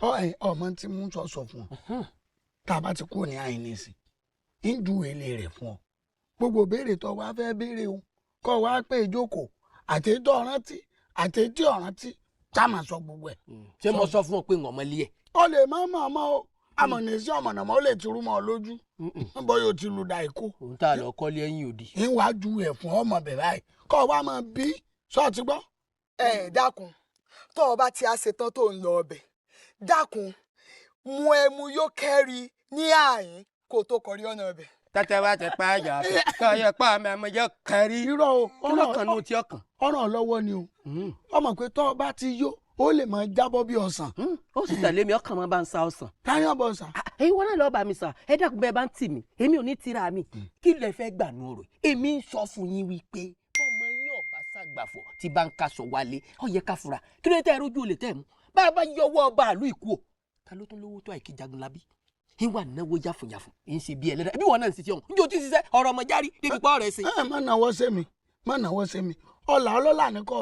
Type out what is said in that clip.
ọmọ tí mú sọ fún ọ tá a bá ti kúrò ní àìníṣì ń ju èlé rẹ̀ fún ọ gbogbo béèrè tó wá fẹ́ béèrè o kọ́ wá pé ìjókòó àtẹ̀tọ̀ ọ̀rántí àtẹ̀tí ọ̀rántí tá a máa sọ gbogbo ẹ̀. ṣé mo sọ fún ọ pé ń ọmọ ilé ẹ. o lè má mọ̀ ọmọ o amọ̀nìsí ọ̀mọ̀nàmọ́ ó lè ti rú mọ́ ọ lójú ń bọ́ yóò ti lu da ìkó. òun tá a lọ kọ́lé ẹ̀yìn òdì. ń wá ju ẹ̀ fún ọmọ bẹ̀rẹ̀ báyìí kọ́ wá máa bí sọ́ọ̀tì gbọ́. dákun tó o bá ti á ṣetán tó ń lọ ọbẹ̀ dákun mu ẹmu yóò kẹ́rì ní àyín kó o tó kọrí ọ̀nà ọbẹ̀. tẹ́tẹ́ bá ti pa àjà káyọ̀ pa àmì àmọ́ yóò kẹ́rì. irọ́ o ọlọ́kan ní o ti ọkàn. ọ̀ràn lọ́wọ́ ni o ọmọ pé tó o bá ti yó ó lè máa jábọ́ bí ọ̀sán. ó sì tẹ̀lé mi ọkàn máa bá ń sa ọ̀sán. táyọ̀ bọ̀ sà. èyí wọn náà lọ́ọ́ bá mi sà ẹ dákun bẹ́ẹ̀ bá ń tì mí èmi ò ní tira mi kí lẹ fẹ́ gbà nù ọ̀rọ̀ èmi ń sọ fún yín wípé ọmọ yín ọ̀bá ṣàgbàfọ̀ tí bá ń kaṣọ wálé ó yẹ ká fura kí ló dé tẹ́ ẹ rójú olè tẹ́ ẹ mú bá a bá yọwọ́ ọba àlú ìkú o ta ló tún lówó tó àìkí Jagunlabi ìwà náwó yàfùyàfù ń ṣe bí ẹlẹ́dàá ẹbí wọn náà ń ṣiṣẹ́ ọ̀hún níjó tí ń ṣiṣẹ́ ọ̀rọ̀ ọmọ járí débi pọ́ rẹ̀ ṣe. má náwó sẹ́mi ọ̀là ọlọ́lá ni kò